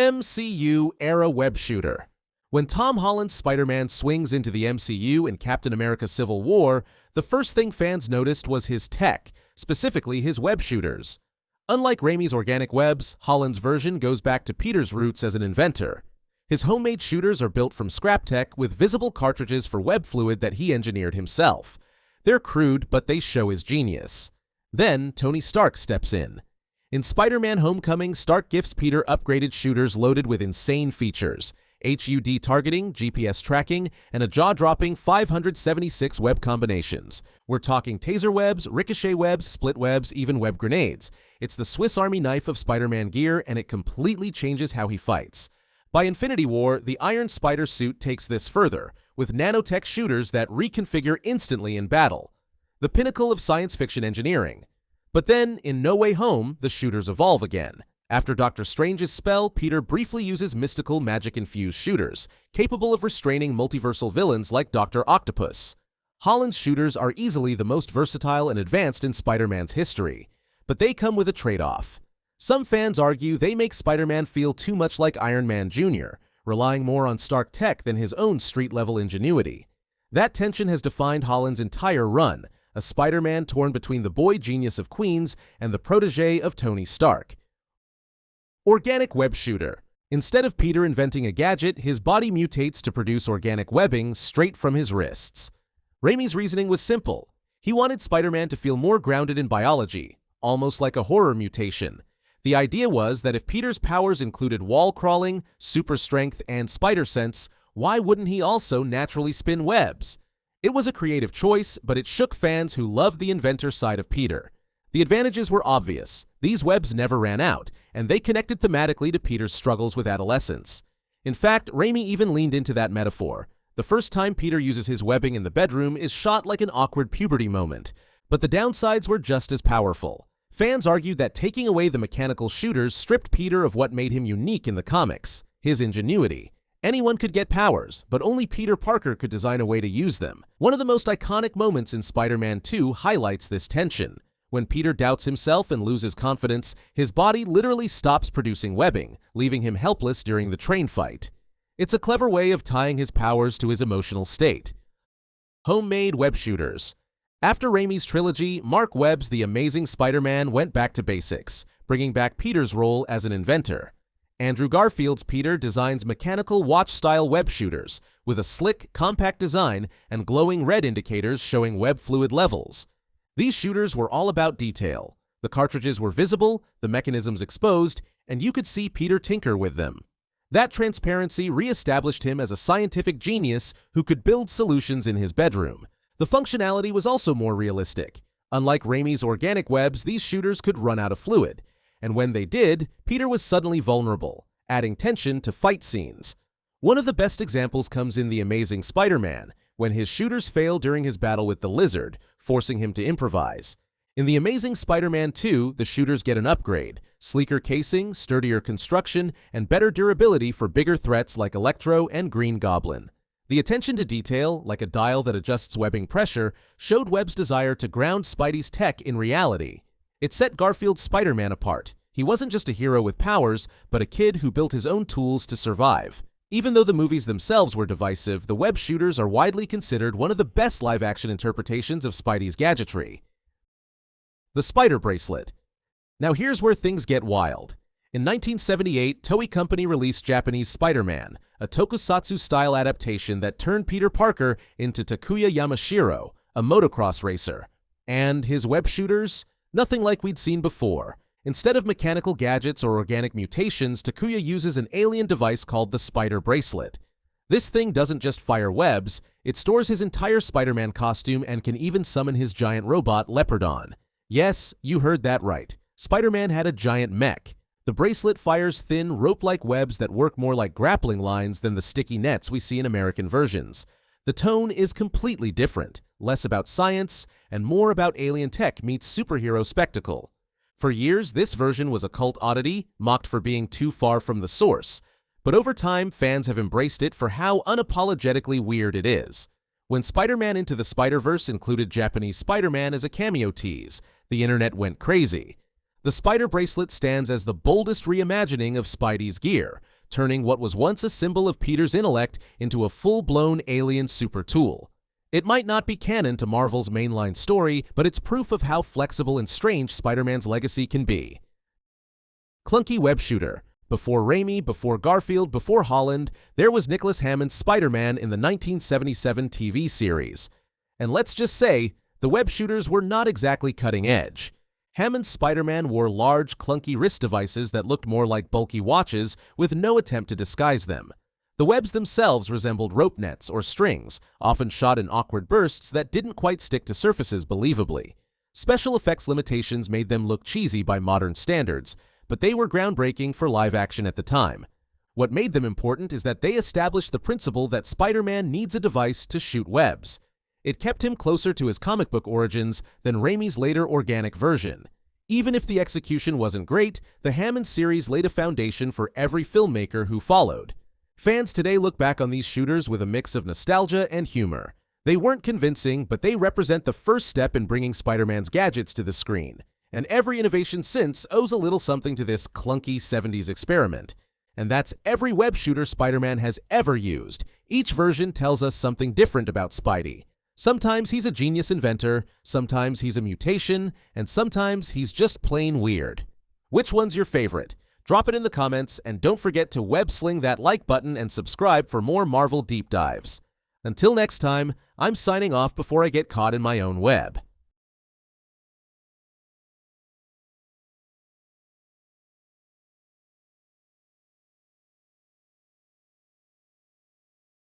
MCU-era web shooter. When Tom Holland's Spider-Man swings into the MCU in Captain America Civil War, the first thing fans noticed was his tech, specifically his web shooters. Unlike Raimi's organic webs, Holland's version goes back to Peter's roots as an inventor. His homemade shooters are built from scrap tech with visible cartridges for web fluid that he engineered himself. They're crude, but they show his genius. Then, Tony Stark steps in. In Spider-Man Homecoming, Stark gifts Peter upgraded shooters loaded with insane features: HUD targeting, GPS tracking, and a jaw-dropping 576 web combinations. We're talking taser webs, ricochet webs, split webs, even web grenades. It's the Swiss Army knife of Spider-Man gear, and it completely changes how he fights. By Infinity War, the Iron Spider suit takes this further, with nano-tech shooters that reconfigure instantly in battle. The pinnacle of science fiction engineering. But then, in No Way Home, the shooters evolve again. After Doctor Strange's spell, Peter briefly uses mystical magic-infused shooters, capable of restraining multiversal villains like Dr. Octopus. Holland's shooters are easily the most versatile and advanced in Spider-Man's history, but they come with a trade-off. Some fans argue they make Spider-Man feel too much like Iron Man Jr., relying more on Stark tech than his own street-level ingenuity. That tension has defined Holland's entire run, a Spider-Man torn between the boy genius of Queens and the protege of Tony Stark. Organic web shooter. Instead of Peter inventing a gadget, his body mutates to produce organic webbing straight from his wrists. Raimi's reasoning was simple. He wanted Spider-Man to feel more grounded in biology, almost like a horror mutation. The idea was that if Peter's powers included wall crawling, super strength, and spider sense, why wouldn't he also naturally spin webs? It was a creative choice, but it shook fans who loved the inventor side of Peter. The advantages were obvious. These webs never ran out, and they connected thematically to Peter's struggles with adolescence. In fact, Raimi even leaned into that metaphor. The first time Peter uses his webbing in the bedroom is shot like an awkward puberty moment, but the downsides were just as powerful. Fans argued that taking away the mechanical shooters stripped Peter of what made him unique in the comics: his ingenuity. Anyone could get powers, but only Peter Parker could design a way to use them. One of the most iconic moments in Spider-Man 2 highlights this tension. When Peter doubts himself and loses confidence, his body literally stops producing webbing, leaving him helpless during the train fight. It's a clever way of tying his powers to his emotional state. Homemade web shooters. After Raimi's trilogy, Mark Webb's The Amazing Spider-Man went back to basics, bringing back Peter's role as an inventor. Andrew Garfield's Peter designs mechanical watch-style web shooters with a slick, compact design and glowing red indicators showing web fluid levels. These shooters were all about detail. The cartridges were visible, the mechanisms exposed, and you could see Peter tinker with them. That transparency re-established him as a scientific genius who could build solutions in his bedroom. The functionality was also more realistic. Unlike Raimi's organic webs, these shooters could run out of fluid. And when they did, Peter was suddenly vulnerable, adding tension to fight scenes. One of the best examples comes in The Amazing Spider-Man, when his shooters fail during his battle with the Lizard, forcing him to improvise. In The Amazing Spider-Man 2, the shooters get an upgrade: sleeker casing, sturdier construction, and better durability for bigger threats like Electro and Green Goblin. The attention to detail, like a dial that adjusts webbing pressure, showed Webb's desire to ground Spidey's tech in reality. It set Garfield's Spider-Man apart. He wasn't just a hero with powers, but a kid who built his own tools to survive. Even though the movies themselves were divisive, the web shooters are widely considered one of the best live-action interpretations of Spidey's gadgetry. The Spider Bracelet. Now here's where things get wild. In 1978, Toei Company released Japanese Spider-Man, a tokusatsu-style adaptation that turned Peter Parker into Takuya Yamashiro, a motocross racer. And his web shooters? Nothing like we'd seen before. Instead of mechanical gadgets or organic mutations, Takuya uses an alien device called the Spider Bracelet. This thing doesn't just fire webs, it stores his entire Spider-Man costume and can even summon his giant robot, Leopardon. Yes, you heard that right. Spider-Man had a giant mech. The bracelet fires thin, rope-like webs that work more like grappling lines than the sticky nets we see in American versions. The tone is completely different, less about science and more about alien tech meets superhero spectacle. For years, this version was a cult oddity, mocked for being too far from the source. But over time, fans have embraced it for how unapologetically weird it is. When Spider-Man Into the Spider-Verse included Japanese Spider-Man as a cameo tease, the internet went crazy. The Spider Bracelet stands as the boldest reimagining of Spidey's gear, turning what was once a symbol of Peter's intellect into a full-blown alien super tool. It might not be canon to Marvel's mainline story, but it's proof of how flexible and strange Spider-Man's legacy can be. Clunky web shooter. Before Raimi, before Garfield, before Holland, there was Nicholas Hammond's Spider-Man in the 1977 TV series. And let's just say, the web shooters were not exactly cutting edge. Hammond's Spider-Man wore large, clunky wrist devices that looked more like bulky watches, with no attempt to disguise them. The webs themselves resembled rope nets or strings, often shot in awkward bursts that didn't quite stick to surfaces believably. Special effects limitations made them look cheesy by modern standards, but they were groundbreaking for live action at the time. What made them important is that they established the principle that Spider-Man needs a device to shoot webs. It kept him closer to his comic book origins than Raimi's later organic version. Even if the execution wasn't great, the Hammond series laid a foundation for every filmmaker who followed. Fans today look back on these shooters with a mix of nostalgia and humor. They weren't convincing, but they represent the first step in bringing Spider-Man's gadgets to the screen. And every innovation since owes a little something to this clunky 70s experiment. And that's every web shooter Spider-Man has ever used. Each version tells us something different about Spidey. Sometimes he's a genius inventor, sometimes he's a mutation, and sometimes he's just plain weird. Which one's your favorite? Drop it in the comments, and don't forget to web-sling that like button and subscribe for more Marvel deep dives. Until next time, I'm signing off before I get caught in my own web.